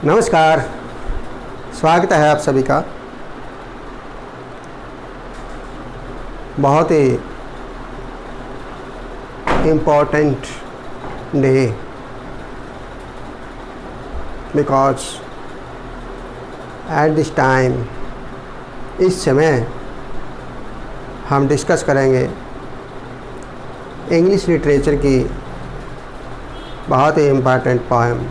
नमस्कार, स्वागत है आप सभी का। बहुत ही important day, because at this time, इस समय हम डिस्कस करेंगे इंग्लिश लिटरेचर की बहुत ही important poem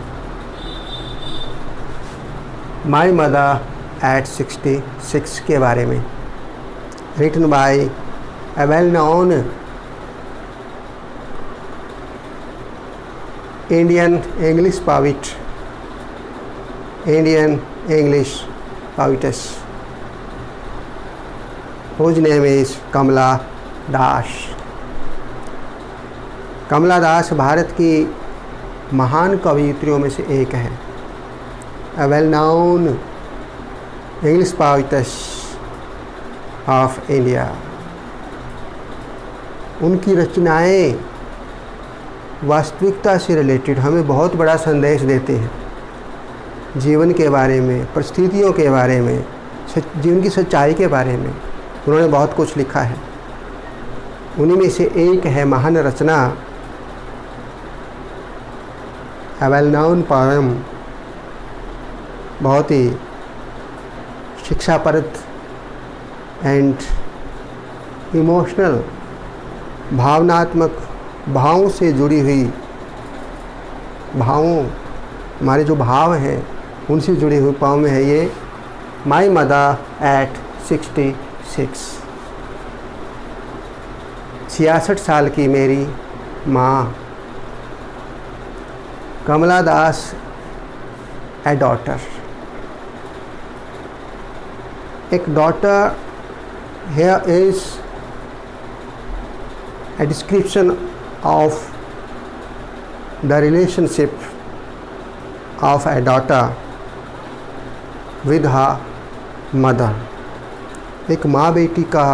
my mother at 66 के बारे में, written by a well known Indian English poetess whose name is Kamala Das. Kamala Das Bharat की महान कवयित्रियों में से एक है। A well-known English poetess of India। उनकी रचनाएं वास्तविकता से रिलेटेड हमें बहुत बड़ा संदेश देते हैं, जीवन के बारे में, परिस्थितियों के बारे में, जीवन की सच्चाई के बारे में उन्होंने बहुत कुछ लिखा है। उन्हीं में से एक है महान रचना A well-known poem, बहुत ही शिक्षाप्रद एंड इमोशनल, भावनात्मक, भावों से जुड़ी हुई, हमारे जो भाव हैं उनसे जुड़ी हुई पोएम है ये माई मदर एट 66। 66 साल की मेरी माँ। कमला दास ए डॉटर। एक daughter here is a description of the relationship of a daughter with her mother। एक माँ बेटी का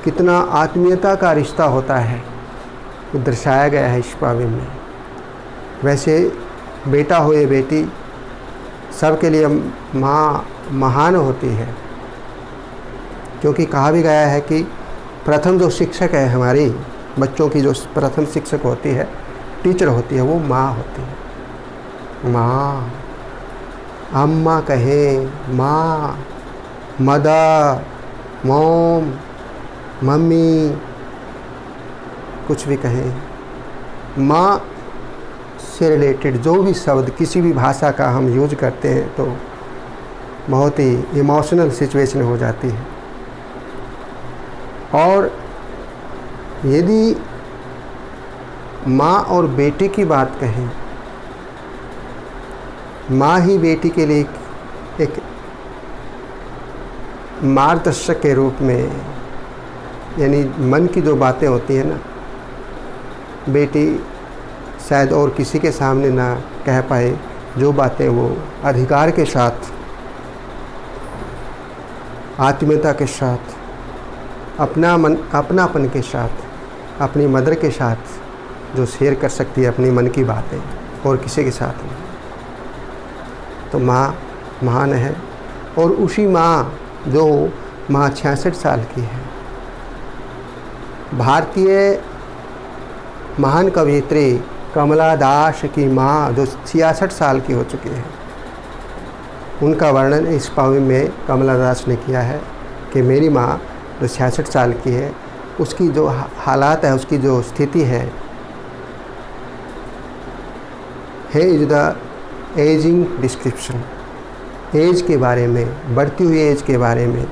कितना आत्मीयता का रिश्ता होता है वो दर्शाया गया है इस पोएम में। वैसे बेटा हो या बेटी, सबके लिए माँ महान होती है, क्योंकि कहा भी गया है कि प्रथम जो शिक्षक है, हमारी बच्चों की जो प्रथम शिक्षक होती है, टीचर होती है, वो माँ होती है। माँ, अम्मा कहें, माँ, मदर, मॉम, मम्मी, कुछ भी कहें, माँ से रिलेटेड जो भी शब्द किसी भी भाषा का हम यूज करते हैं तो बहुत ही इमोशनल सिचुएशन हो जाती है। और यदि माँ और बेटे की बात कहें, माँ ही बेटी के लिए एक मार्गदर्शक के रूप में, यानी मन की जो बातें होती हैं ना, बेटी शायद और किसी के सामने ना कह पाए जो बातें वो अधिकार के साथ, आत्मीयता के साथ, अपनापन के साथ, अपनी मदर के साथ जो शेयर कर सकती है अपनी मन की बातें और किसी के साथ नहीं। तो माँ महान है। और उसी माँ जो माँ 66 साल की है, भारतीय महान कवयित्री कमला दास की माँ जो 66 साल की हो चुकी है, उनका वर्णन इस पोएम में कमला दास ने किया है कि मेरी माँ जो 66 साल की है, उसकी जो हालात है, उसकी जो स्थिति है is the ageing description. Age के बारे में, बढ़ती हुई एज के बारे में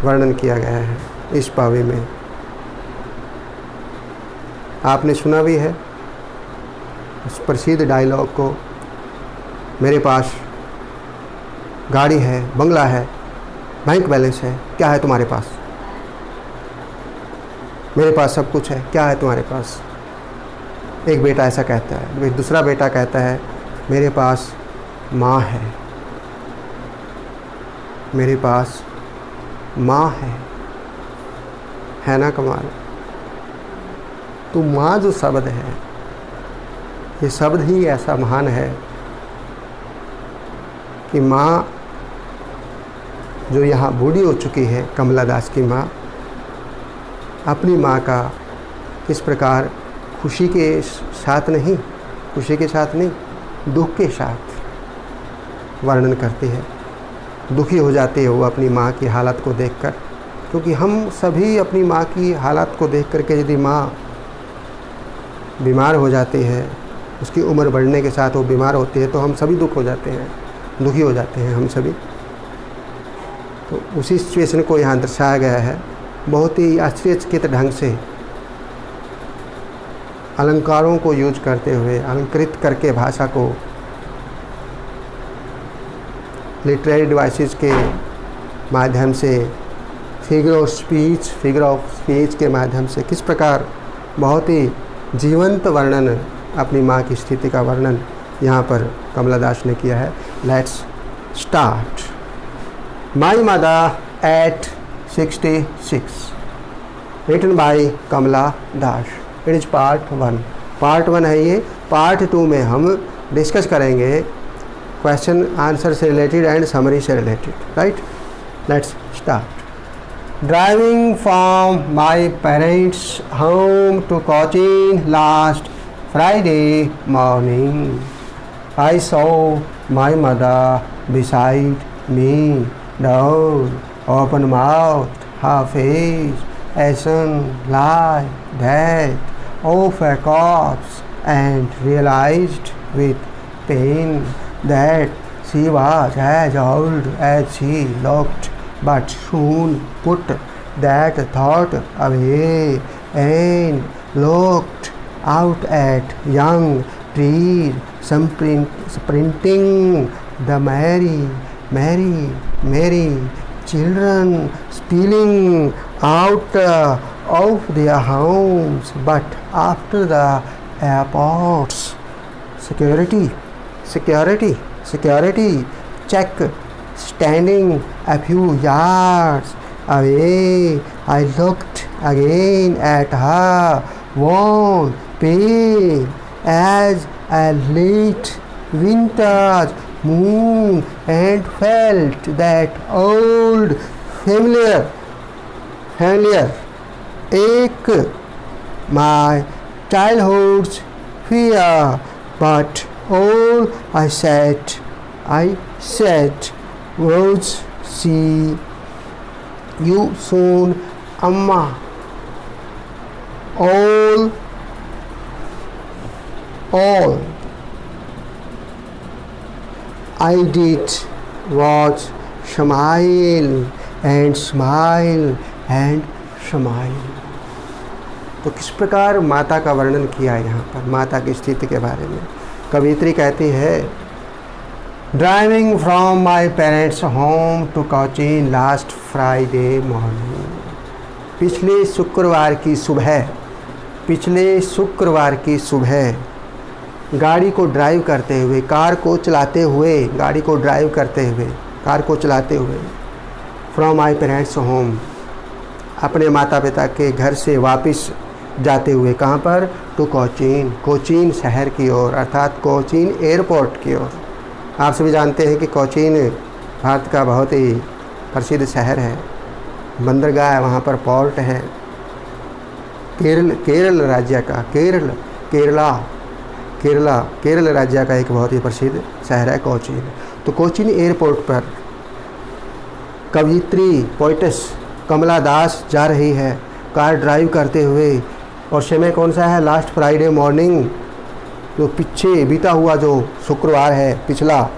वर्णन किया गया है इस पोएम में। आपने सुना भी है उस प्रसिद्ध डायलॉग को, मेरे पास गाड़ी है, बंगला है, बैंक बैलेंस है, क्या है तुम्हारे पास? मेरे पास सब कुछ है, क्या है तुम्हारे पास? एक बेटा ऐसा कहता है। दूसरा बेटा कहता है मेरे पास माँ है, मेरे पास माँ है ना कमाल। तो माँ जो शब्द है, ये शब्द ही ऐसा महान है कि माँ जो यहाँ बूढ़ी हो चुकी है, कमला दास की माँ, अपनी माँ का किस प्रकार खुशी के साथ नहीं, दुख के साथ वर्णन करती है। दुखी हो जाती है वो अपनी माँ की हालत को देखकर, क्योंकि हम सभी अपनी माँ की हालत को देख करके, यदि माँ बीमार हो जाती है, उसकी उम्र बढ़ने के साथ वो बीमार होती है, तो हम सभी दुखी हो जाते हैं हम सभी। तो उसी सिचुएशन को यहाँ दर्शाया गया है, बहुत ही आश्चर्यचकित ढंग से अलंकारों को यूज करते हुए, अलंकृत करके भाषा को लिटरेरी डिवाइसेस के माध्यम से, फिगर ऑफ स्पीच के माध्यम से किस प्रकार बहुत ही जीवंत वर्णन, अपनी माँ की स्थिति का वर्णन यहाँ पर कमला दास ने किया है। Let's start. My mother at 66, written by Kamala Das. It is part 1 है ये। पार्ट 2 में हम डिस्कस करेंगे क्वेश्चन आंसर से रिलेटेड एंड समरी से related, right. Let's start. Driving from my parents home to Cochin last Friday morning, I saw my mother beside me, down, open mouth, her face ashen like that of a corpse, and realized with pain that she was as old as she looked, but soon put that thought away and looked out at young trees sprinting, the merry children spilling out of their homes. But after the airport's security check standing a few yards away, I looked again at her worn, pale as a late winter's moon, and felt that old familiar ache, my childhood's fear. But all I said was, see you soon, Amma. All I did was smile and smile. तो किस प्रकार माता का वर्णन किया है यहाँ पर, माता की स्थिति के बारे में। कवियत्री कहती है, driving from my parents home to Cochin last Friday morning. पिछले शुक्रवार की सुबह गाड़ी को ड्राइव करते हुए, कार को चलाते हुए फ्रॉम माई पेरेंट्स होम, अपने माता पिता के घर से वापस जाते हुए, कहाँ पर, टू कोचीन शहर की ओर, अर्थात कोचीन एयरपोर्ट की ओर। आप सभी जानते हैं कि कोचीन भारत का बहुत ही प्रसिद्ध शहर है, बंदरगाह है, वहाँ पर पोर्ट है। केरल राज्य का एक बहुत ही प्रसिद्ध शहर है कोचीन। तो कोचीन एयरपोर्ट पर कवियत्री पोइटस कमला दास जा रही है कार ड्राइव करते हुए, और समय कौन सा है, लास्ट फ्राइडे मॉर्निंग, जो पीछे बीता हुआ जो शुक्रवार है पिछला,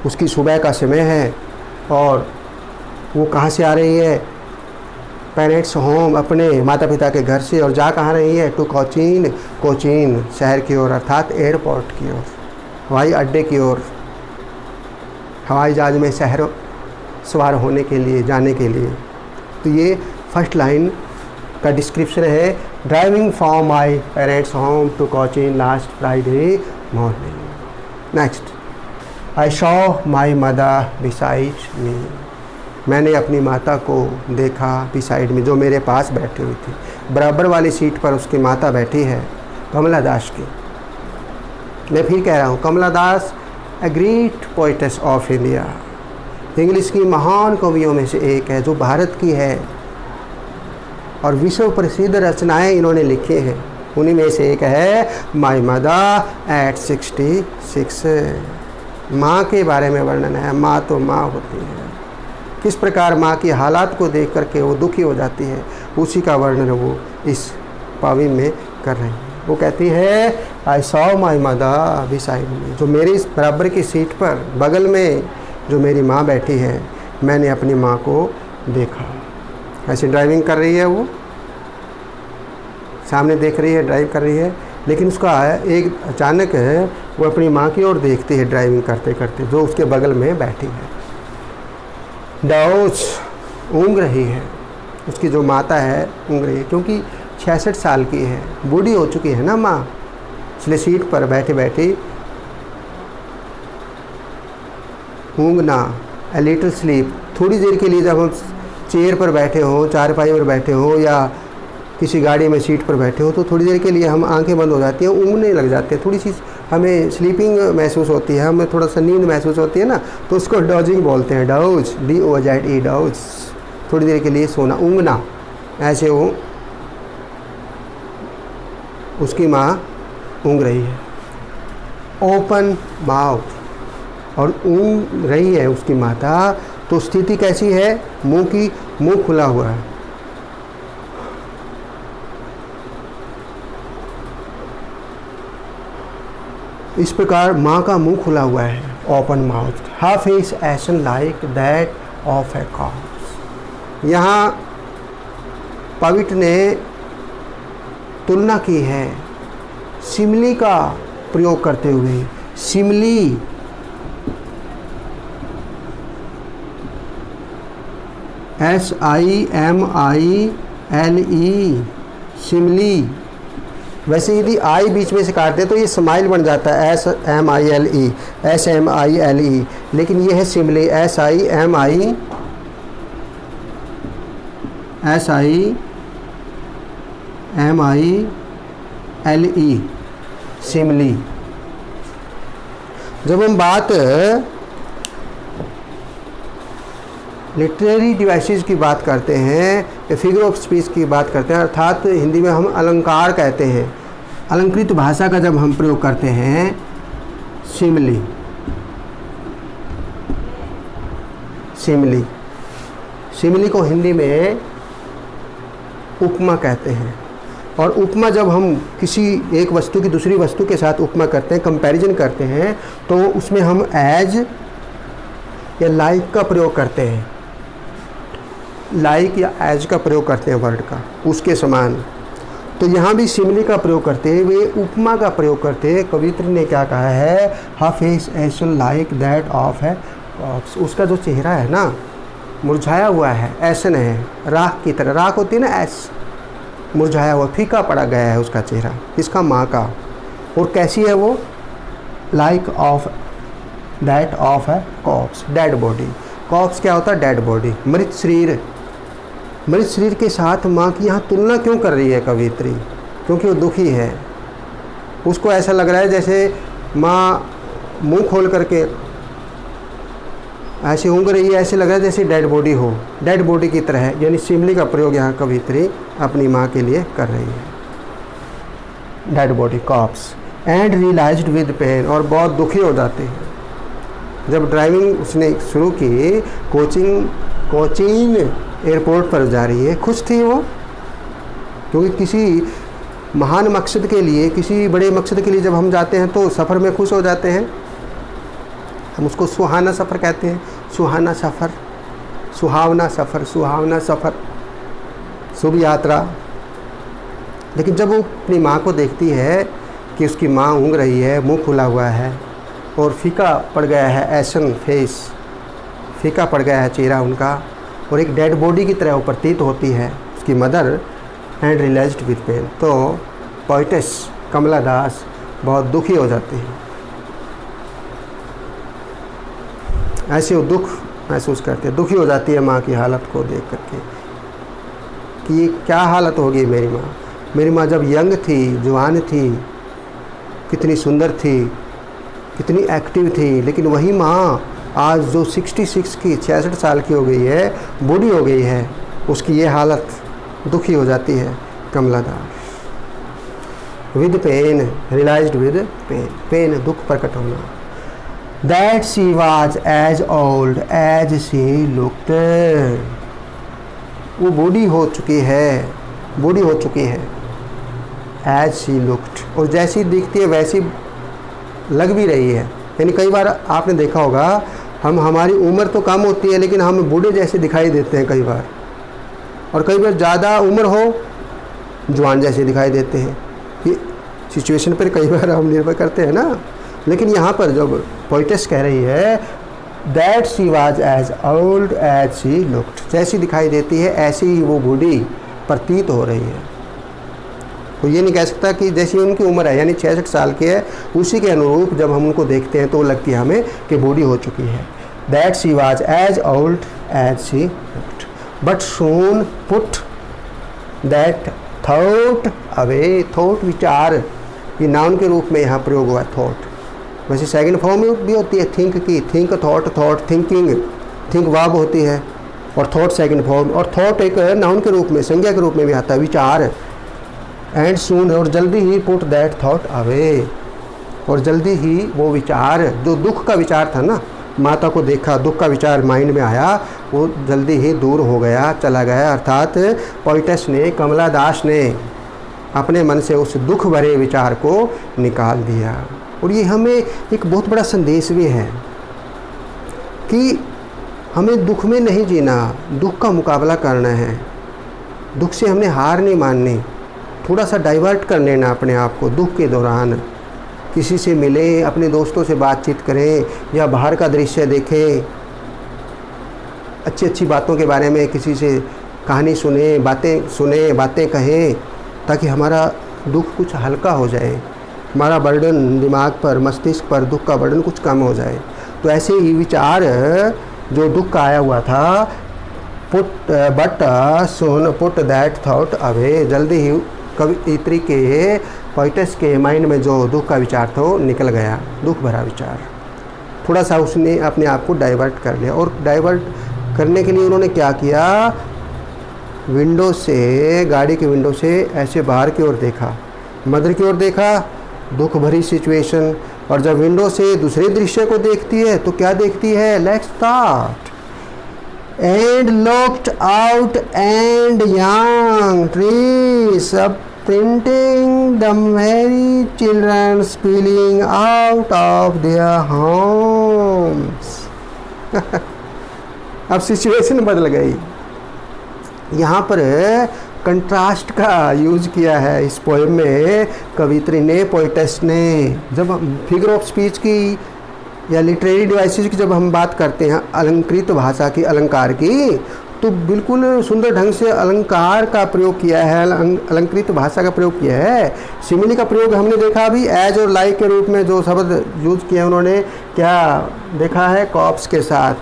उसकी सुबह का समय है। और वो कहाँ से आ रही है, पेरेंट्स होम, अपने माता पिता के घर से, और जा कहाँ रही है, टू कोचीन शहर की ओर, अर्थात एयरपोर्ट की ओर, हवाई अड्डे की ओर, हवाई जहाज में शहर सवार होने के लिए, जाने के लिए। तो ये फर्स्ट लाइन का डिस्क्रिप्शन है, driving from my parents home to Cochin last Friday morning. Next, I saw my mother beside me. मैंने अपनी माता को देखा, बिसाइड में, जो मेरे पास बैठी हुई थी। बराबर वाली सीट पर उसकी माता बैठी है, कमला दास की। मैं फिर कह रहा हूँ, Kamala Das a great poetess of India, English की महान कवियों में से एक है जो भारत की है और विश्व प्रसिद्ध रचनाएं इन्होंने लिखी हैं। उन्हीं में से एक है माय मदर एट 66। माँ के बारे में वर्णन है। माँ तो माँ होती है, किस प्रकार माँ की हालात को देख करके वो दुखी हो जाती है, उसी का वर्णन वो इस पावी में कर रही है। वो कहती है आई सॉ माई मदर बिसाइड मी, जो मेरी इस बराबर की सीट पर बगल में जो मेरी माँ बैठी है, मैंने अपनी माँ को देखा। ऐसे ड्राइविंग कर रही है, वो सामने देख रही है, ड्राइव कर रही है, लेकिन उसका एक अचानक है वो अपनी माँ की ओर देखती है ड्राइविंग करते करते, जो उसके बगल में बैठी है। डाउच ऊँघ रही है, उसकी जो माता है ऊँघ रही है, क्योंकि 66 साल की है, बूढ़ी हो चुकी है ना माँ, इसलिए सीट पर बैठे बैठे ऊँघना, ए लिटिल स्लीप। थोड़ी देर के लिए जब हम चेयर पर बैठे हों, चारपाई पर बैठे हों या किसी गाड़ी में सीट पर बैठे हो, तो थोड़ी देर के लिए हम आंखें बंद हो जाती हैं, ऊँघने लग जाते हैं, थोड़ी सी हमें स्लीपिंग महसूस होती है, हमें थोड़ा सा नींद महसूस होती है ना, तो उसको डॉजिंग बोलते हैं। डाउज, DOZE, डाउज, थोड़ी देर के लिए सोना, ऊँघना। ऐसे वो उसकी माँ ऊँघ रही है, ओपन माउथ, और ऊँघ रही है उसकी माता, तो स्थिति कैसी है, मुंह खुला हुआ है। इस प्रकार माँ का मुंह खुला हुआ है, open mouth, her face essence like that of A corps. यहाँ पवित्र ने तुलना की है सिमली का प्रयोग करते हुए। सिमली SIMILE, सिमली। वैसे यदि आई बीच में से काटते हैं तो ये स्माइल बन जाता है, SMILE, लेकिन ये है सिमली, SIMILE, सिमली। जब हम बात लिटरेरी डिवाइसेस की बात करते हैं, फिगर ऑफ स्पीच की बात करते हैं, अर्थात हिंदी में हम अलंकार कहते हैं, अलंकृत भाषा का जब हम प्रयोग करते हैं, सिमली, सिमली, सिमली को हिंदी में उपमा कहते हैं। और उपमा जब हम किसी एक वस्तु की दूसरी वस्तु के साथ उपमा करते हैं, कंपैरिजन करते हैं, तो उसमें हम एज या लाइक का प्रयोग करते हैं, लाइक या एज का प्रयोग करते हैं वर्ड का, उसके समान। तो यहाँ भी सिमली का प्रयोग करते हुए उपमा का प्रयोग करते हैं। कवित्र ने क्या कहा है, हा face essence like that of है, उसका जो चेहरा है ना मुरझाया हुआ है, ऐसन है, राख की तरह, राख होती है ना, ऐस मुरझाया हुआ, फीका पड़ा गया है उसका चेहरा, इसका माँ का। और कैसी है वो, लाइक ऑफ दैट ऑफ है कॉप्स, डेड बॉडी। कॉप्स क्या होता है, डेड बॉडी, मृत शरीर। मृत शरीर के साथ माँ की यहाँ तुलना क्यों कर रही है कवित्री, क्योंकि वो दुखी है, उसको ऐसा लग रहा है जैसे माँ मुंह खोल करके ऐसे ऊँघ रही है, ऐसे लग रहा है जैसे डेड बॉडी हो, डेड बॉडी की तरह है। यानी सिमली का प्रयोग यहाँ कवित्री अपनी माँ के लिए कर रही है, dead body, corpse. And realised with pain, और बहुत दुखी हो जाते हैं। जब ड्राइविंग उसने शुरू की, कोचीन एयरपोर्ट पर जा रही है, खुश थी वो, क्योंकि किसी महान मकसद के लिए, किसी बड़े मकसद के लिए जब हम जाते हैं तो सफ़र में खुश हो जाते हैं। हम उसको सुहाना सफ़र कहते हैं, सुहाना सफ़र, सुहावना सफ़र, सुहावना सफ़र, शुभ यात्रा। लेकिन जब वो अपनी माँ को देखती है कि उसकी माँ ऊँघ रही है, मुंह खुला हुआ है और फीका पड़ गया है, एसन फेस, फीका पड़ गया है चेहरा उनका, और एक डेड बॉडी की तरह वो प्रतीत होती है उसकी mother, and realised with pain, तो पोइटेस कमला दास बहुत दुखी हो जाती है। ऐसे वो दुख महसूस करते हैं, दुखी हो जाती है माँ की हालत को देख करके कि ये क्या हालत होगी मेरी माँ। मेरी माँ जब यंग थी, जवान थी, कितनी सुंदर थी, कितनी एक्टिव थी, लेकिन वही माँ आज जो 66 की 66 साल की हो गई है, बूढ़ी हो गई है, उसकी ये हालत दुखी हो जाती है। Kamala Das with pain realized with pain, pain दुख प्रकट होना। That she was as old as she looked, वो बूढ़ी हो चुकी है, बूढ़ी हो चुकी है। एज शी लुक्ड, और जैसी दिखती है वैसी लग भी रही है। यानी कई बार आपने देखा होगा, हमारी उम्र तो कम होती है लेकिन हम बूढ़े जैसे दिखाई देते हैं कई बार, और कई बार ज़्यादा उम्र हो जवान जैसे दिखाई देते हैं। ये सिचुएशन पर कई बार हम निर्भर करते हैं ना। लेकिन यहाँ पर जब पोइटेस कह रही है that she was as old as she looked, जैसी दिखाई देती है ऐसी ही वो बूढ़ी प्रतीत हो रही है। तो ये नहीं कह सकता कि जैसी उनकी उम्र है यानी 66 साल की है, उसी के अनुरूप जब हम उनको देखते हैं तो लगती है हमें कि बूढ़ी हो चुकी है। That she was as old as she looked but soon put that thought away, thought विचार, ये नाउन के रूप में यहाँ प्रयोग हुआ थॉट। वैसे सेकंड फॉर्म में भी होती है थिंक की, think thought, thought thinking, think verb होती है, और थॉट सेकंड फॉर्म, और थॉट एक नाउन के रूप में, संज्ञा के रूप में भी आता है, विचार। एंड सून, और जल्दी ही, पुट दैट थॉट अवे, और जल्दी ही वो विचार, जो दुख का विचार था ना, माता को देखा, दुख का विचार माइंड में आया, वो जल्दी ही दूर हो गया, चला गया। अर्थात पोइटेस ने, कमला दास ने अपने मन से उस दुख भरे विचार को निकाल दिया। और ये हमें एक बहुत बड़ा संदेश भी है कि हमें दुख में नहीं जीना, दुख का मुकाबला करना है, दुख से हमने हार नहीं माननी। थोड़ा सा डाइवर्ट कर लेना अपने आप को दुख के दौरान, किसी से मिलें, अपने दोस्तों से बातचीत करें, या बाहर का दृश्य देखें, अच्छी अच्छी बातों के बारे में किसी से कहानी सुने, बातें कहें, ताकि हमारा दुख कुछ हल्का हो जाए, हमारा बर्डन दिमाग पर, मस्तिष्क पर दुख का बर्डन कुछ कम हो जाए। तो ऐसे ही विचार जो दुख का आया हुआ था, but Son put that thought away, जल्दी ही कवियत्री के, पोइटेस के माइंड में जो दुख का विचार था वो निकल गया, दुख भरा विचार। थोड़ा सा उसने अपने आप को डाइवर्ट कर लिया, और डाइवर्ट करने के लिए उन्होंने क्या किया, विंडो से, गाड़ी की विंडो से ऐसे बाहर की ओर देखा, मदर की ओर देखा, दुख भरी सिचुएशन। और जब विंडो से दूसरे दृश्य को देखती है तो क्या देखती है, let's start. And looked out and young trees sprinting the merry children spilling out of their homes. अब सिचुएशन बदल गई। यहाँ पर कंट्रास्ट का यूज किया है इस पोएम में कवित्री ने, पोइटेस ने। जब हम फिगर ऑफ स्पीच की या लिटरेरी डिवाइसेस की जब हम बात करते हैं, अलंकृत भाषा की, अलंकार की, तो बिल्कुल सुंदर ढंग से अलंकार का प्रयोग किया है, अलंकृत भाषा का प्रयोग किया है। सिमिली का प्रयोग हमने देखा अभी, एज और लाइक के रूप में जो शब्द यूज किया उन्होंने, क्या देखा है, कॉप्स के साथ,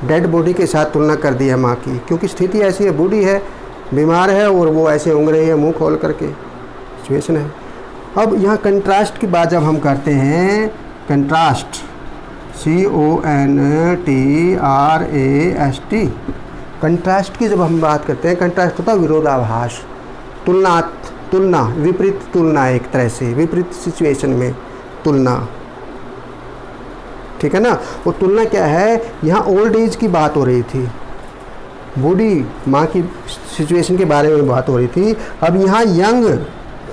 डेड बॉडी के साथ तुलना कर दी है माँ की, क्योंकि स्थिति ऐसी है, बूढ़ी है, बीमार है, और वो ऐसे ऊँग रही है मुंह खोल करके, सिचुएशन है। अब यहाँ कंट्रास्ट की बात जब हम करते हैं, कंट्रास्ट, CONTRAST, कंट्रास्ट की जब हम बात करते हैं, कंट्रास्ट होता है विरोधाभास, तुलना, विपरीत तुलना, एक तरह से विपरीत सिचुएशन में तुलना, ठीक है ना। वो तुलना क्या है, यहाँ ओल्ड एज की बात हो रही थी, बूढ़ी माँ की सिचुएशन के बारे में बात हो रही थी। अब यहाँ यंग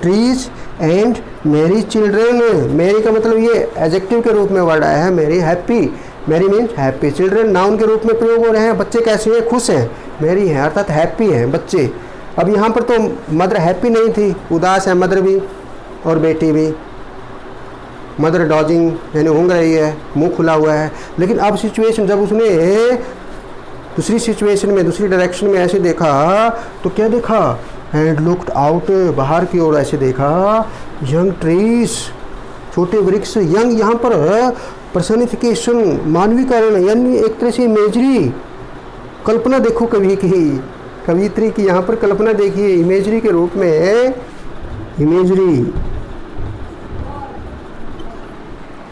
ट्रीज एंड मेरी चिल्ड्रन, मेरी का मतलब ये एडजेक्टिव के रूप में वर्ड आया है, मेरी हैप्पी, मेरी मीन्स हैप्पी, चिल्ड्रन नाउन के रूप में प्रयोग हो रहे हैं। बच्चे कैसे हैं, खुश हैं, मेरी हैं, अर्थात हैप्पी हैं बच्चे। अब यहाँ पर तो मदर हैप्पी नहीं थी, उदास है मदर भी और बेटी भी। मदर डॉजिंग यानी ऊँग रही है, मुंह खुला हुआ है। लेकिन अब सिचुएशन जब उसने दूसरी सिचुएशन में, दूसरी डायरेक्शन में ऐसे देखा तो क्या देखा, एंड लुक्ड आउट, बाहर की ओर ऐसे देखा, यंग ट्रीज, छोटे वृक्ष। यंग यहाँ पर पर्सनिफिकेशन, मानवीकरण, यानी एक तरह से इमेजरी, कल्पना देखो कवि की, कवित्री की यहाँ पर कल्पना देखिए, इमेजरी के रूप में, इमेजरी।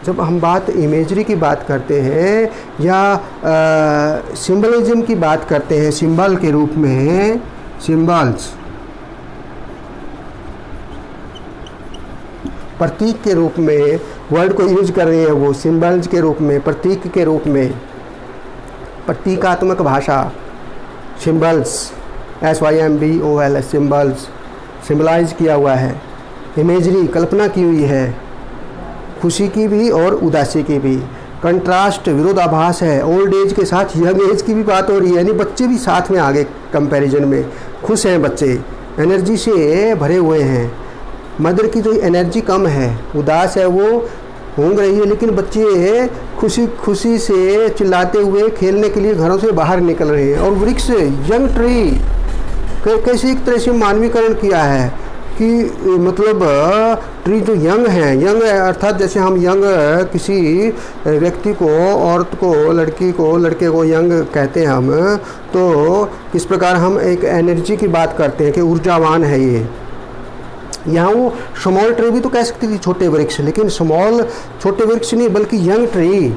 जब हम बात इमेजरी की बात करते हैं या सिंबलिज्म की बात करते हैं, सिंबल के रूप में, सिंबल्स प्रतीक के रूप में वर्ड को यूज कर रहे हैं, वो सिंबल्स के रूप में, प्रतीक के रूप में, प्रतीकात्मक भाषा, सिंबल्स, SYMBOL, सिंबल्स, सिंबलाइज किया हुआ है। इमेजरी कल्पना की हुई है, खुशी की भी और उदासी की भी। कंट्रास्ट विरोधाभास है, ओल्ड एज के साथ यंग एज की भी बात हो रही है, यानी बच्चे भी साथ में आगे कंपैरिजन में खुश हैं, बच्चे एनर्जी से भरे हुए हैं। मदर की जो एनर्जी कम है, उदास है, वो घूम रही है, लेकिन बच्चे खुशी खुशी से चिल्लाते हुए खेलने के लिए घरों से बाहर निकल रहे हैं। और वृक्ष, यंग ट्री, कैसे एक तरह से मानवीकरण किया है कि मतलब ट्री जो यंग है, यंग अर्थात जैसे हम यंग किसी व्यक्ति को, औरत को, लड़की को, लड़के को यंग कहते हैं हम, तो किस प्रकार हम एक एनर्जी की बात करते हैं कि ऊर्जावान है ये। यहाँ वो स्मॉल ट्री भी तो कह सकती थी, छोटे वृक्ष, लेकिन स्मॉल छोटे वृक्ष नहीं बल्कि यंग ट्री।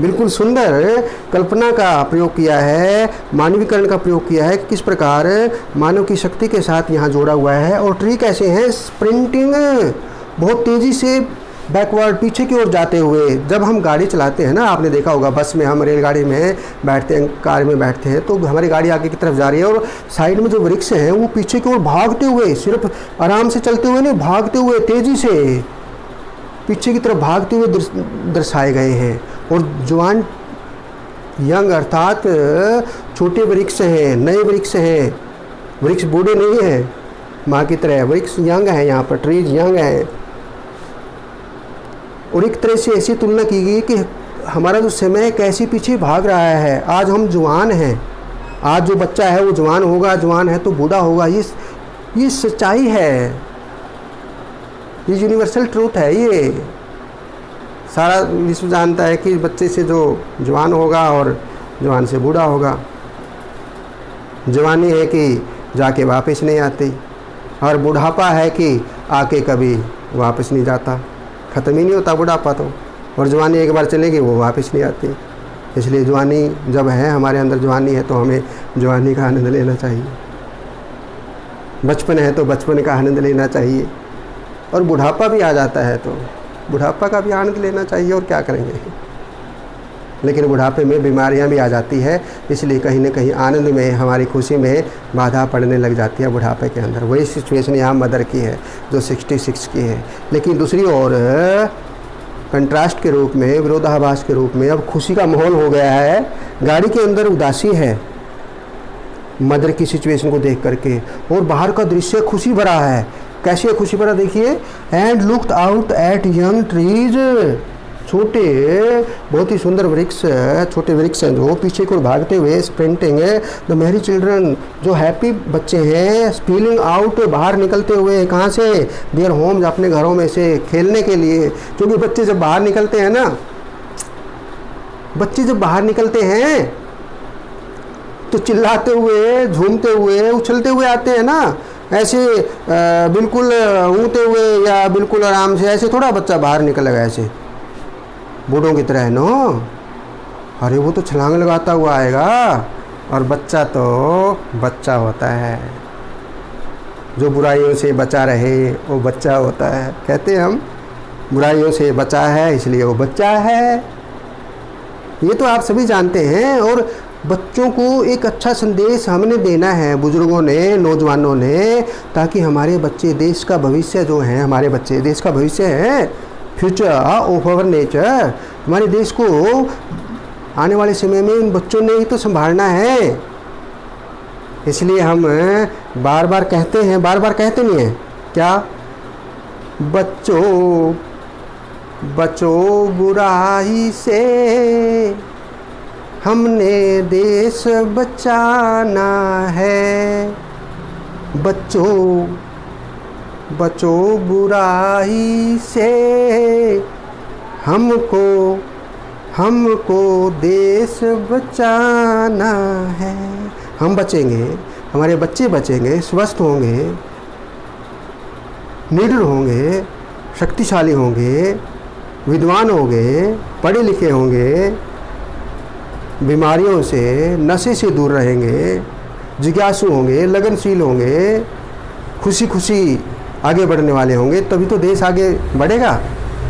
बिल्कुल सुंदर कल्पना का प्रयोग किया है, मानवीकरण का प्रयोग किया है, किस प्रकार मानव की शक्ति के साथ यहाँ जोड़ा हुआ है। और ट्री कैसे हैं, स्प्रिंटिंग, बहुत तेज़ी से बैकवर्ड, पीछे की ओर जाते हुए। जब हम गाड़ी चलाते हैं ना, आपने देखा होगा, बस में हम, रेलगाड़ी में बैठते हैं, कार में बैठते हैं, तो हमारी गाड़ी आगे की तरफ जा रही है और साइड में जो वृक्ष हैं वो पीछे की ओर भागते हुए, सिर्फ आराम से चलते हुए नहीं, भागते हुए तेज़ी से पीछे की तरफ भागते हुए दर्शाए गए हैं। और जवान, यंग अर्थात छोटे वृक्ष हैं, नए वृक्ष हैं, वृक्ष बूढ़े नहीं हैं माँ की तरह, वृक्ष यंग हैं, यहाँ पर ट्रीज यंग हैं। और एक तरह से ऐसी तुलना की गई कि हमारा जो समय कैसे पीछे भाग रहा है। आज हम जवान हैं, आज जो बच्चा है वो जवान होगा, जवान है तो बूढ़ा होगा। ये सच्चाई है, ये यूनिवर्सल ट्रूथ है। ये सारा विश्व जानता है कि बच्चे से जो जवान होगा और जवान से बूढ़ा होगा। जवानी है कि जाके वापस नहीं आती, और बुढ़ापा है कि आके कभी वापस नहीं जाता, ख़त्म ही नहीं होता बुढ़ापा तो। और जवानी एक बार चलेगी वो वापस नहीं आती। इसलिए जवानी जब है, हमारे अंदर जवानी है, तो हमें जवानी का आनंद लेना चाहिए। बचपन है तो बचपन का आनंद लेना चाहिए, और बुढ़ापा भी आ जाता है तो बुढ़ापा का भी आनंद लेना चाहिए। और क्या करेंगे, लेकिन बुढ़ापे में बीमारियां भी आ जाती है, इसलिए कहीं ना कहीं आनंद में, हमारी खुशी में बाधा पड़ने लग जाती है बुढ़ापे के अंदर। वही सिचुएशन यहाँ मदर की है जो 66 की है। लेकिन दूसरी ओर कंट्रास्ट के रूप में, विरोधाभास के रूप में, अब खुशी का माहौल हो गया है, गाड़ी के अंदर उदासी है मदर की सिचुएशन को देख करके, और बाहर का दृश्य खुशी भरा है। कैसे खुशी भरा देखिए, and looked out at young trees, छोटे बहुत ही सुंदर वृक्ष, छोटे वृक्ष हैं जो पीछे को भागते हुए, स्प्रिंटिंग द मैरी चिल्ड्रन, जो हैप्पी बच्चे हैं, स्पीलिंग आउट, बाहर निकलते हुए, कहाँ से, देयर होम्स, अपने घरों में से खेलने के लिए। क्योंकि बच्चे जब बाहर निकलते हैं ना, बच्चे जब बाहर निकलते हैं तो चिल्लाते हुए, झूमते हुए, उछलते हुए आते हैं ना, ऐसे बिल्कुल ऊँगते हुए या बिल्कुल आराम से, ऐसे थोड़ा बच्चा बाहर निकलेगा ऐसे बूढ़ों की तरह नो। अरे वो तो छलांग लगाता हुआ आएगा, और बच्चा तो बच्चा होता है, जो बुराइयों से बचा रहे वो बच्चा होता है। कहते हैं हम बुराइयों से बचा है इसलिए वो बच्चा है, ये तो आप सभी जानते हैं। और बच्चों को एक अच्छा संदेश हमने देना है, बुजुर्गों ने, नौजवानों ने, ताकि हमारे बच्चे, देश का भविष्य जो है, हमारे बच्चे देश का भविष्य है, फ्यूचर ऑफ आवर नेचर। हमारे देश को आने वाले समय में इन बच्चों ने ही तो संभालना है। इसलिए हम बार बार कहते हैं, बार बार कहते नहीं हैं क्या, बच्चों बचो बुराई से, हमने देश बचाना है। बच्चों बचो बुराई से, हमको देश बचाना है। हम बचेंगे, हमारे बच्चे बचेंगे, स्वस्थ होंगे, निडर होंगे, शक्तिशाली होंगे, विद्वान होंगे, पढ़े लिखे होंगे, बीमारियों से, नशे से दूर रहेंगे, जिज्ञासु होंगे, लगनशील होंगे, खुशी खुशी आगे बढ़ने वाले होंगे, तभी तो देश आगे बढ़ेगा।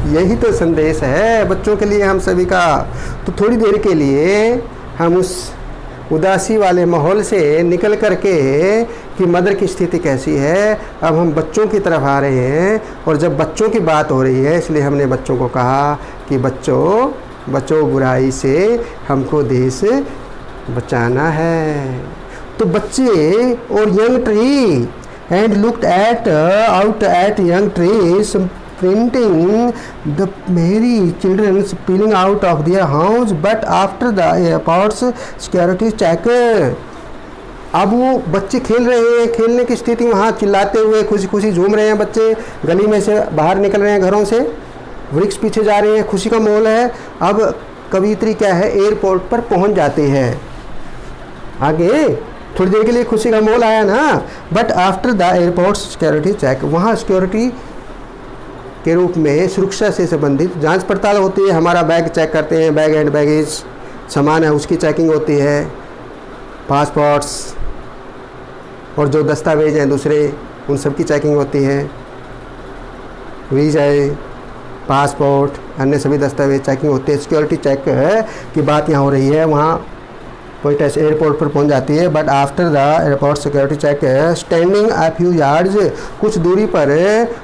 यही तो संदेश है बच्चों के लिए हम सभी का। तो थोड़ी देर के लिए हम उस उदासी वाले माहौल से निकल कर के कि मदर की स्थिति कैसी है, अब हम बच्चों की तरफ आ रहे हैं। और जब बच्चों की बात हो रही है, इसलिए हमने बच्चों को कहा कि बच्चों बुराई से हमको देश बचाना है। तो बच्चे और young tree and looked out at young trees printing the merry children spilling out of their house, but after the airport's security check, अब वो बच्चे खेल रहे हैं, खेलने की स्थिति, वहाँ चिल्लाते हुए खुशी खुशी झूम रहे हैं बच्चे, गली में से बाहर निकल रहे हैं घरों से, वृक्ष पीछे जा रहे हैं, खुशी का माहौल है। अब कवियत्री क्या है, एयरपोर्ट पर पहुँच जाते हैं। आगे थोड़ी देर के लिए खुशी का माहौल आया ना, but after the airport security check, वहाँ सिक्योरिटी के रूप में सुरक्षा से संबंधित जांच पड़ताल होती है। हमारा बैग चेक करते हैं, बैग एंड बैगेज सामान है उसकी चेकिंग होती है, पासपोर्ट्स और जो दस्तावेज हैं दूसरे उन सब की चेकिंग होती है, वीज़ा, पासपोर्ट, अन्य सभी दस्तावेज चेकिंग होती है। सिक्योरिटी चेक की बात यहाँ हो रही है। वहाँ पोइटेस एयरपोर्ट पर पहुंच जाती है, but after the airport security check standing a few yards, कुछ दूरी पर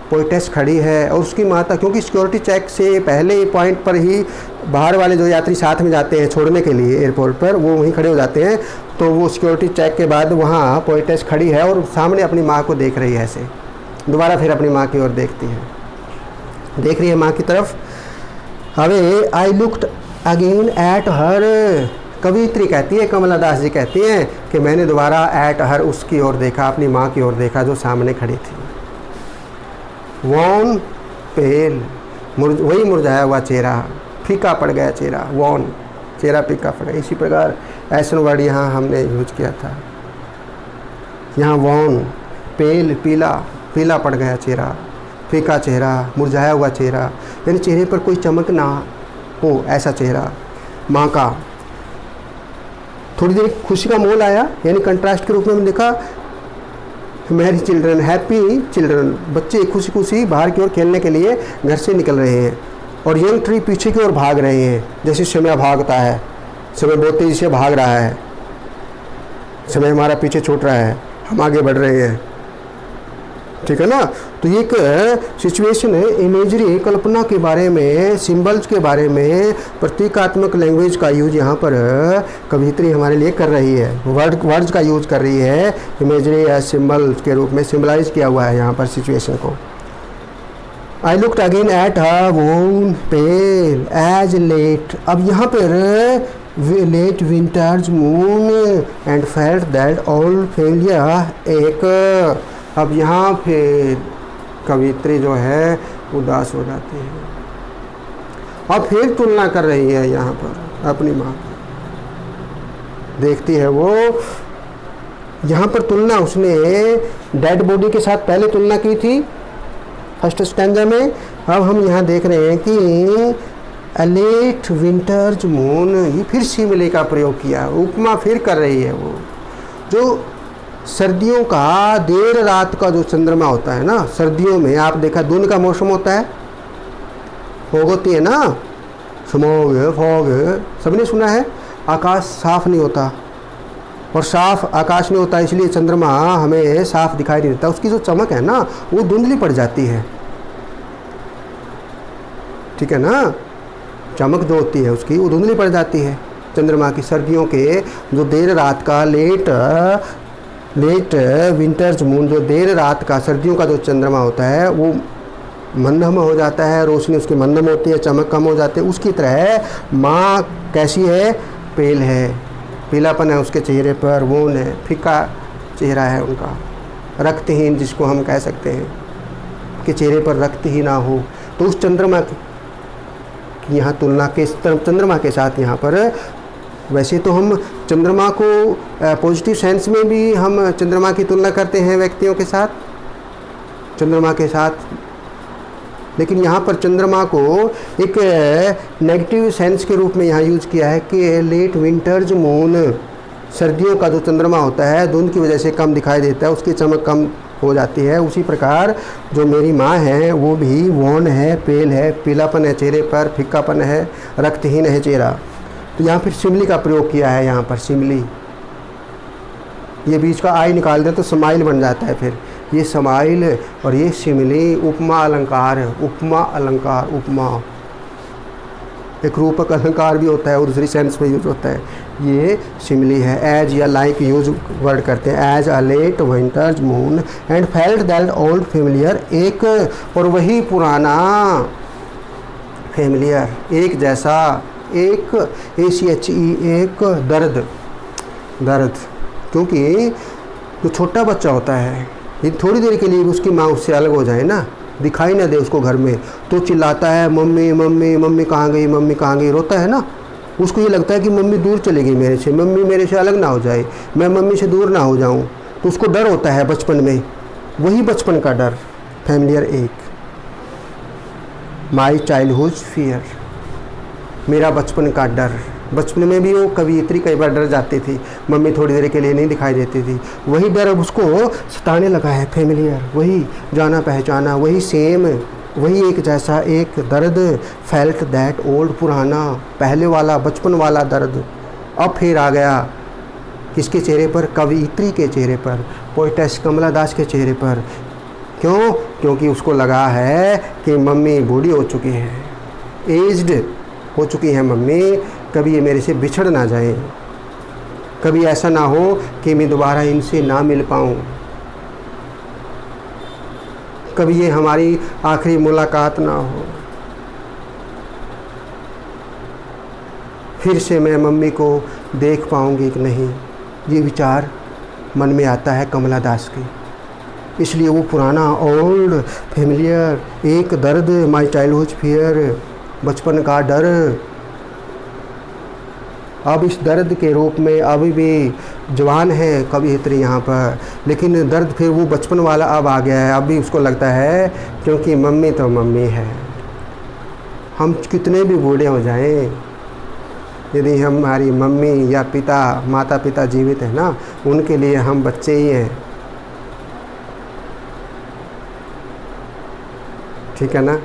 पोइटेस खड़ी है और उसकी माता, क्योंकि सिक्योरिटी चेक से पहले पॉइंट पर ही बाहर वाले जो यात्री साथ में जाते हैं छोड़ने के लिए एयरपोर्ट पर, वो वहीं खड़े हो जाते हैं। तो वो सिक्योरिटी चेक के बाद वहाँ पोइटेस खड़ी है और सामने अपनी माँ को देख रही है, ऐसे दोबारा फिर अपनी माँ की ओर देखती है, देख रही है माँ की तरफ। Away I looked again at हर, कवियत्री कहती है, कमला दास जी कहती हैं कि मैंने दोबारा एट हर, उसकी ओर देखा, अपनी माँ की ओर देखा जो सामने खड़ी थी। वॉन पेल, वही मुरझाया हुआ चेहरा, फीका पड़ गया चेहरा, वॉन चेहरा फीका पड़ गया। इसी प्रकार ऐसन वर्ड यहाँ हमने यूज किया था। यहाँ वॉन पेल, पीला, पीला पड़ गया चेहरा, फीका चेहरा, मुरझाया हुआ चेहरा, यानी चेहरे पर कोई चमक ना हो, ऐसा चेहरा माँ का। थोड़ी देर खुशी का माहौल आया, यानी कंट्रास्ट के रूप में हमने देखा मैरी चिल्ड्रन, हैप्पी चिल्ड्रन, बच्चे खुशी खुशी बाहर की ओर खेलने के लिए घर से निकल रहे हैं और यंग ट्री पीछे की ओर भाग रहे हैं, जैसे समय भागता है, समय बहुत तेज़ी से भाग रहा है, समय हमारा पीछे छूट रहा है, हम आगे बढ़ रहे हैं, ठीक है ना। तो ये एक सिचुएशन है, इमेजरी, कल्पना के बारे में, सिंबल्स के बारे में, प्रतीकात्मक लैंग्वेज का यूज यहाँ पर कवियत्री हमारे लिए कर रही है, वर्ड्स का यूज कर रही है, इमेजरी या सिंबल्स के रूप में सिम्बलाइज किया हुआ है यहाँ पर सिचुएशन को। I looked again at her wan pale as late, अब यहाँ पर late winter's moon and felt that all failure ache, अब यहाँ फिर कवियत्री जो है उदास हो जाती है और फिर तुलना कर रही है यहाँ पर अपनी माँ की, देखती है वो यहाँ पर तुलना, उसने डेड बॉडी के साथ पहले तुलना की थी फर्स्ट स्टैंजा में, अब हम यहाँ देख रहे हैं कि अ लेट विंटर्स मून, ये फिर सिमिले का प्रयोग किया, उपमा फिर कर रही है वो। जो सर्दियों का देर रात का जो चंद्रमा होता है ना, सर्दियों में आप देखा धुंध का मौसम होता है, फॉग होती है ना, स्मॉग फॉग, सबने सुना है, आकाश साफ नहीं होता और साफ आकाश नहीं होता इसलिए चंद्रमा हमें साफ दिखाई नहीं देता, उसकी जो चमक है ना वो धुंधली पड़ जाती है, ठीक है ना, चमक जो होती है उसकी वो धुंधली पड़ जाती है चंद्रमा की। सर्दियों के जो देर रात का लेट विंटर्स मून, जो देर रात का सर्दियों का जो चंद्रमा होता है वो मंदम हो जाता है, रोशनी उसकी मंदम होती है, चमक कम हो जाती है, उसकी तरह माँ कैसी है, पेल है, पीलापन है उसके चेहरे पर, वोन है, फीका चेहरा है उनका, रक्तहीन जिसको हम कह सकते हैं कि चेहरे पर रक्त ही ना हो। तो उस चंद्रमा की यहाँ तुलना के चंद्रमा के साथ यहाँ पर, वैसे तो हम चंद्रमा को पॉजिटिव सेंस में भी हम चंद्रमा की तुलना करते हैं व्यक्तियों के साथ, चंद्रमा के साथ लेकिन यहाँ पर चंद्रमा को एक नेगेटिव सेंस के रूप में यहाँ यूज़ किया है कि लेट विंटर्स मून, सर्दियों का जो चंद्रमा होता है धुंध की वजह से कम दिखाई देता है, उसकी चमक कम हो जाती है। उसी प्रकार जो मेरी माँ है वो भी वॉन है, पेल है, पीलापन है चेहरे पर, फिक्कापन है, रक्तहीन है चेहरा। तो यहाँ फिर सिमली का प्रयोग किया है, यहाँ पर सिमली, ये बीच का आई निकाल दें तो समाइल बन जाता है। फिर ये समाइल और ये सिमली उपमा अलंकार है। उपमा अलंकार, उपमा एक रूपक अलंकार भी होता है और दूसरी सेंस में यूज होता है। ये सिमली है। एज या लाइक यूज वर्ड करते हैं। As a late winter's moon and felt that old familiar, ache और वही पुराना, फेमिलियर एक जैसा, एक ACHE एक दर्द, दर्द, क्योंकि जो छोटा बच्चा होता है ये थोड़ी देर के लिए उसकी माँ उससे अलग हो जाए ना, दिखाई ना दे उसको घर में, तो चिल्लाता है मम्मी मम्मी मम्मी कहाँ गई, मम्मी कहाँ गई, रोता है ना। उसको ये लगता है कि मम्मी दूर चली गई मेरे से, मम्मी मेरे से अलग ना हो जाए, मैं मम्मी से दूर ना हो जाऊं, तो उसको डर होता है बचपन में। वही बचपन का डर, फैमिलियर एक। माई चाइल्डहुड फियर, मेरा बचपन का डर। बचपन में भी वो कवियत्री कई बार डर जाती थी, मम्मी थोड़ी देर के लिए नहीं दिखाई देती थी। वही डर अब उसको सताने लगा है, फैमिलियर, वही जाना पहचाना, वही सेम, वही एक जैसा, एक दर्द। फेल्ट दैट ओल्ड, पुराना, पहले वाला, बचपन वाला दर्द अब फिर आ गया। किसके चेहरे पर? कवियत्री के चेहरे पर, पोएटेस कमला दास के चेहरे पर। क्यों? क्योंकि उसको लगा है कि मम्मी बूढ़ी हो चुकी है, एज्ड हो चुकी है मम्मी, कभी ये मेरे से बिछड़ ना जाए, कभी ऐसा ना हो कि मैं दोबारा इनसे ना मिल पाऊँ, कभी ये हमारी आखिरी मुलाकात ना हो, फिर से मैं मम्मी को देख पाऊँगी कि नहीं। ये विचार मन में आता है कमला दास के। इसलिए वो पुराना, ओल्ड, फेमिलियर, एक दर्द, माई चाइल्डहुड फियर, बचपन का डर, अब इस दर्द के रूप में अभी भी जवान है कवियत्री यहाँ पर, लेकिन दर्द फिर वो बचपन वाला अब आ गया है। अब भी उसको लगता है क्योंकि मम्मी तो मम्मी है, हम कितने भी बूढ़े हो जाएं, यदि हमारी मम्मी या पिता, माता पिता जीवित है ना, उनके लिए हम बच्चे ही हैं। ठीक है ना।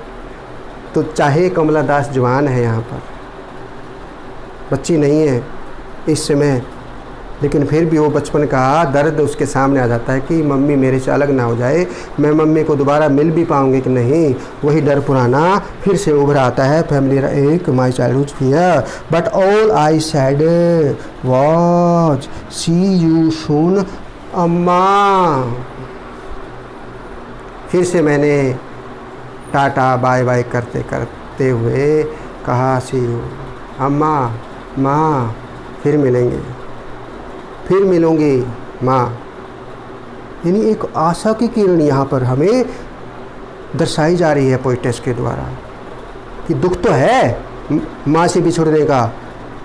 तो चाहे कमला दास जवान है यहाँ पर, बच्ची नहीं है इस समय, लेकिन फिर भी वो बचपन का दर्द उसके सामने आ जाता है कि मम्मी मेरे से अलग ना हो जाए, मैं मम्मी को दोबारा मिल भी पाऊंगी कि नहीं। वही डर पुराना फिर से उभर आता है। Family ache, my childhood fear, but all I said was see you soon Amma. फिर से मैंने टाटा बाय बाय करते करते हुए कहा, सी यू अम्मा, माँ फिर मिलेंगे, फिर मिलूँगी माँ। यानी एक आशा की किरण यहाँ पर हमें दर्शाई जा रही है पोइटेस के द्वारा कि दुख तो है माँ से बिछुड़ने का।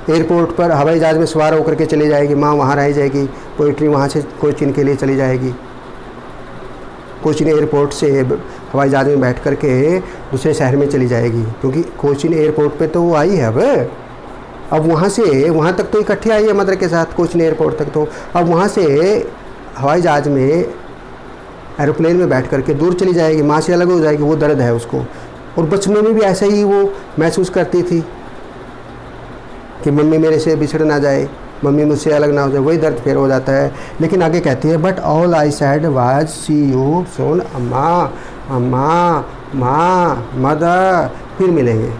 एयरपोर्ट पर हवाई जहाज़ में सवार होकर के चली जाएगी माँ, वहाँ रह जाएगी, पोइट्री वहाँ से कोचीन के लिए चली जाएगी। कोचीन एयरपोर्ट से हवाई जहाज़ में बैठ कर के दूसरे शहर में चली जाएगी, क्योंकि कोचीन एयरपोर्ट पे तो वो आई है। अब वहाँ से वहाँ तक तो इकट्ठे आई है मदर के साथ, कोचीन एयरपोर्ट तक। तो अब वहाँ से हवाई जहाज़ में, एरोप्लेन में बैठ कर के दूर चली जाएगी, माँ से अलग हो जाएगी। वो दर्द है उसको। और बचपन में भी ऐसा ही वो महसूस करती थी कि मम्मी मेरे से बिछड़ ना जाए, मम्मी मुझसे अलग ना हो जाए। वही दर्द फिर हो जाता है। लेकिन आगे कहती है, but all I said was see you soon Amma, अम्मा, माँ, मदर, फिर मिलेंगे।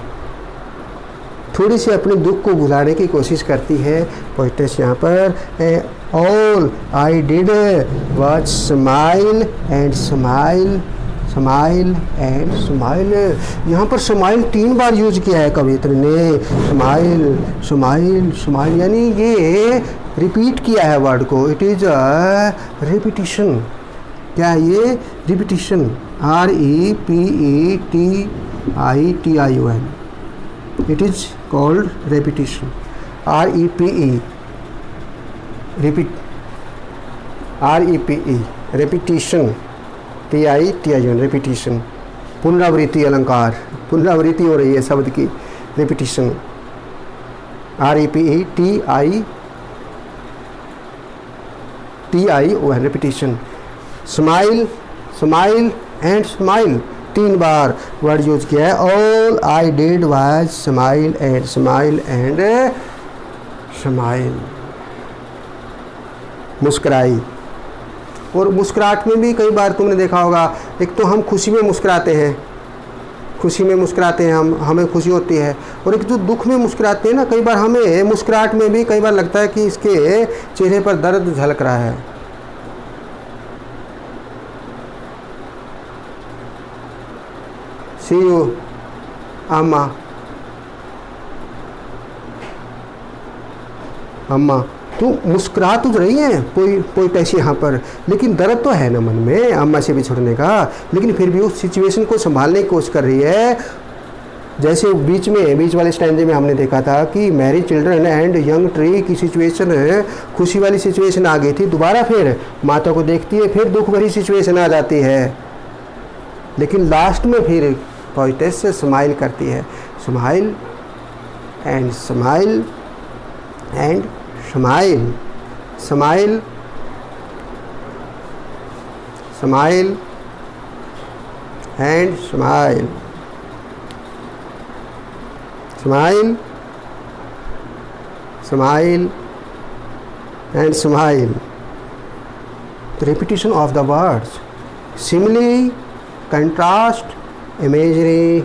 थोड़ी सी अपने दुख को भुलाने की कोशिश करती है पोइटेस यहाँ पर। All I did was smile and smile, smile and smile. यहाँ पर स्माइल 3 बार यूज किया है कवियत्री ने। स्माइल, स्माइल, स्माइल, यानी ये रिपीट किया है वर्ड को। It is a repetition. क्या है ये? Repetition. REPETITION। It is called repetition. REPE, repeat, REPE, repetition, TITION, repetition। पुनरावृत्ति अलंकार, पुनरावृत्ति हो रही है शब्द की, repetition, REPETITIO repetition. Smile, smile and smile, 3 बार वर्ड यूज किया है। All I did was smile and smile and smile, मुस्कुराई। और मुस्कुराहट में भी कई बार तुमने देखा होगा, एक तो हम खुशी में मुस्कुराते हैं, खुशी में मुस्कुराते हैं, हमें खुशी होती है, और एक जो दुख में मुस्कुराते हैं ना, कई बार हमें मुस्कुराहट में भी कई बार लगता है कि इसके चेहरे पर दर्द झलक रहा है। सी यू अम्मा, अम्मा तो मुस्कुरा तो रही है कोई पैसे यहाँ पर, लेकिन दर्द तो है ना मन में अम्मा से बिछड़ने का, लेकिन फिर भी उस सिचुएशन को संभालने की कोशिश कर रही है। जैसे बीच वाले स्टैंजे में हमने देखा था कि Mary children and young tree की सिचुएशन है, खुशी वाली सिचुएशन आ गई थी, दोबारा फिर माता को देखती है, फिर दुख भरी सिचुएशन आ जाती है, लेकिन लास्ट में फिर पोएटेस से स्माइल करती है, smile and smile and smile, smile, smile and smile, smile, smile and smile. The repetition of the words, simile, contrast, imagery,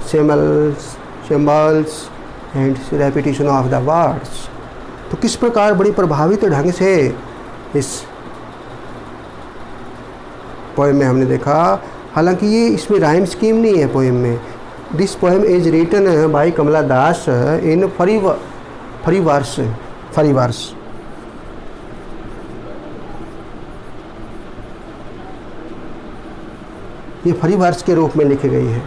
symbols and repetition of the words। तो किस प्रकार बड़ी प्रभावित ढंग से इस पोएम में हमने देखा, हालांकि ये इसमें राइम स्कीम नहीं है पोएम में। This poem is written by Kamala Das in free verse. ये फरी वर्स के रूप में लिखी गई है।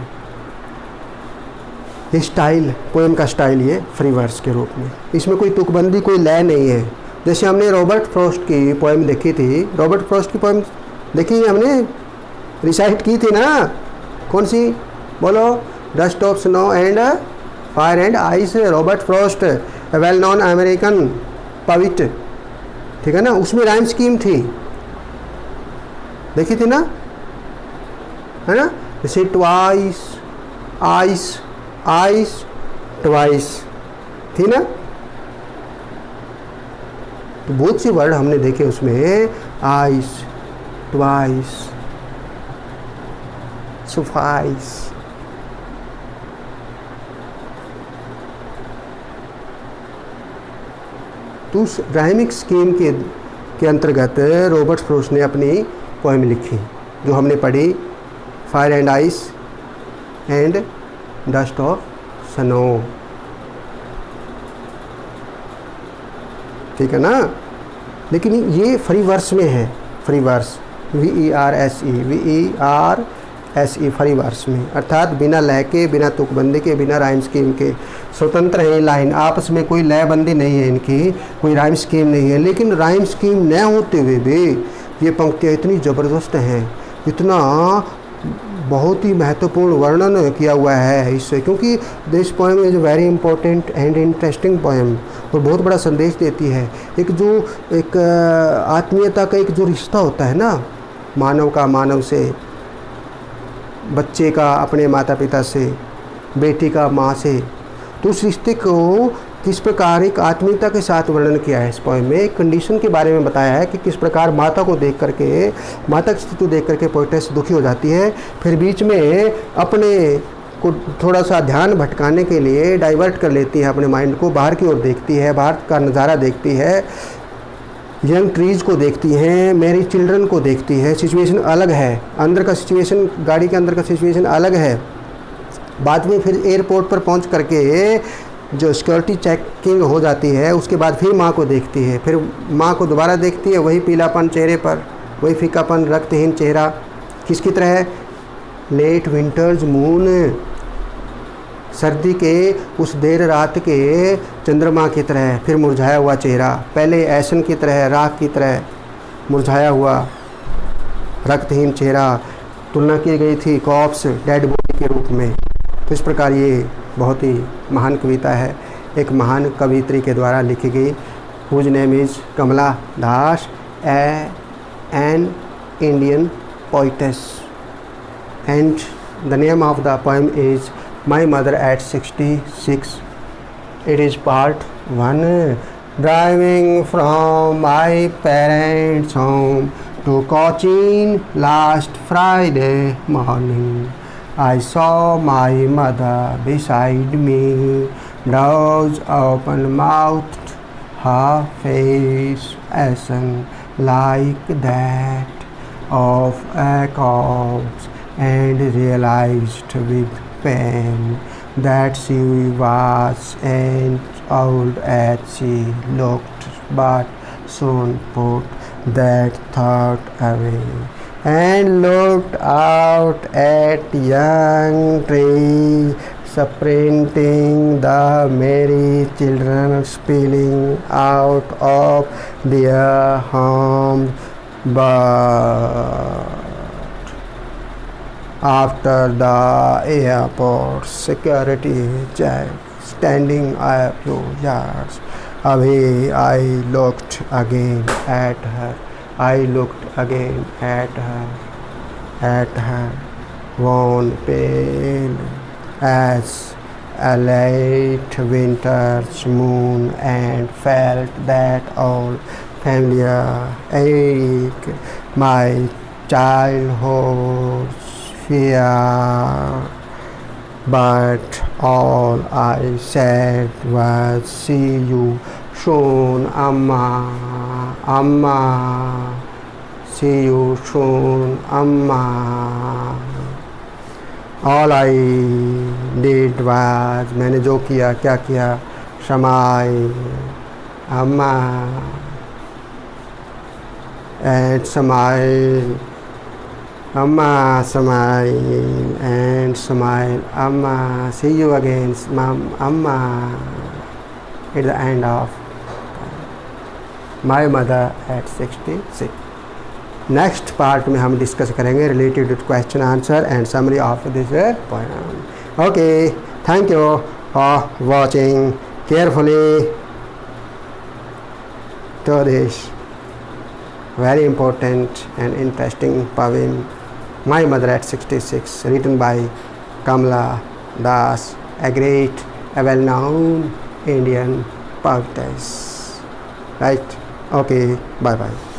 ये स्टाइल, पोएम का स्टाइल ये फ्री वर्स के रूप में, इसमें कोई तुकबंदी, कोई लय नहीं है। जैसे हमने रॉबर्ट फ्रॉस्ट की पोएम देखी थी, रॉबर्ट फ्रॉस्ट की पोएम देखी है हमने, रिसाइट की थी ना, कौन सी बोलो? Dust of snow and fire and ice, Robert Frost, well known American poet, ठीक है ना, उसमें राइम स्कीम थी, देखी थी ना, है ना? जैसे ट्वाइस, आइस, आइस, ट्वाइस, थी ना। तो बहुत से वर्ड हमने देखे उसमें, आइस, ट्वाइस, सफाइस। तो उस राइमिक स्कीम के अंतर्गत रॉबर्ट फ्रॉस्ट ने अपनी पोएम लिखी जो हमने पढ़ी, fire and ice and dust of snow, ठीक है ना। लेकिन ये फ्री वर्स में है, free verse, VERSE free verse में, अर्थात बिना लय के, बिना तुकबंदी के, बिना राइम स्कीम के, स्वतंत्र है लाइन, आपस में कोई लयबंदी नहीं है इनकी, कोई राइम स्कीम नहीं है। लेकिन राइम स्कीम न होते हुए भी ये पंक्तियाँ इतनी ज़बरदस्त हैं, इतना बहुत ही महत्वपूर्ण वर्णन किया हुआ है इससे, क्योंकि this poem is very important and interesting poem, और बहुत बड़ा संदेश देती है। एक आत्मीयता का एक जो रिश्ता होता है ना, मानव का मानव से, बच्चे का अपने माता पिता से, बेटी का माँ से, तो उस रिश्ते को किस प्रकार एक आत्मीयता के साथ वर्णन किया है इस पोएम में। एक कंडीशन के बारे में बताया है कि किस प्रकार माता को देख करके, माता की स्थिति देख करके पोएटेस दुखी हो जाती है, फिर बीच में अपने को थोड़ा सा ध्यान भटकाने के लिए डाइवर्ट कर लेती है अपने माइंड को, बाहर की ओर देखती है, बाहर का नज़ारा देखती है, यंग ट्रीज़ को देखती हैं, मैरी चिल्ड्रन को देखती है। सिचुएशन अलग है, अंदर का सिचुएशन, गाड़ी के अंदर का सिचुएशन अलग है। बाद में फिर एयरपोर्ट पर पहुंच करके जो सिक्योरिटी चेकिंग हो जाती है, उसके बाद फिर माँ को देखती है, फिर माँ को दोबारा देखती है, वही पीलापन चेहरे पर, वही फीकापन, रक्तहीन चेहरा, किसकी तरह? लेट विंटर्स मून, सर्दी के उस देर रात के चंद्रमा की तरह, फिर मुरझाया हुआ चेहरा, पहले ऐसन की तरह, राख की तरह मुरझाया हुआ रक्तहीन चेहरा, तुलना की गई थी कॉप्स डेड बॉडी के रूप में। तो इस प्रकार ये बहुत ही महान कविता है, एक महान कवियत्री के द्वारा लिखी गई, whose name is Kamala Das, an Indian poetess, and the name of the poem is my mother at 66. It is part 1. Driving from my parents' home to Cochin last Friday morning, I saw my mother beside me, drowsed open-mouthed, her face ashen like that of a corpse, and realized with pain that she was as old as she looked, but soon put that thought away and looked out at young trees sprinting, the merry children spilling out of their homes. But after the airport security check, standing a few yards away, I looked again at her. At her, worn pale as a late winter's moon, and felt that old familiar ache, my childhood's fear. But all I said was, see you soon, Amma, Amma, see you soon, Amma. All I did was, मैंने जो किया, क्या किया, smile, Amma, and smile, Amma, smile and smile, Amma, see you again, Amma. It's the end of my mother at 66. Next part में हम discuss करेंगे related to question answer and summary of this poem. Okay, thank you for watching carefully to this very important and interesting poem, My Mother at 66, written by Kamla Das, a great, a well-known Indian poetess. Right? Okay, bye-bye.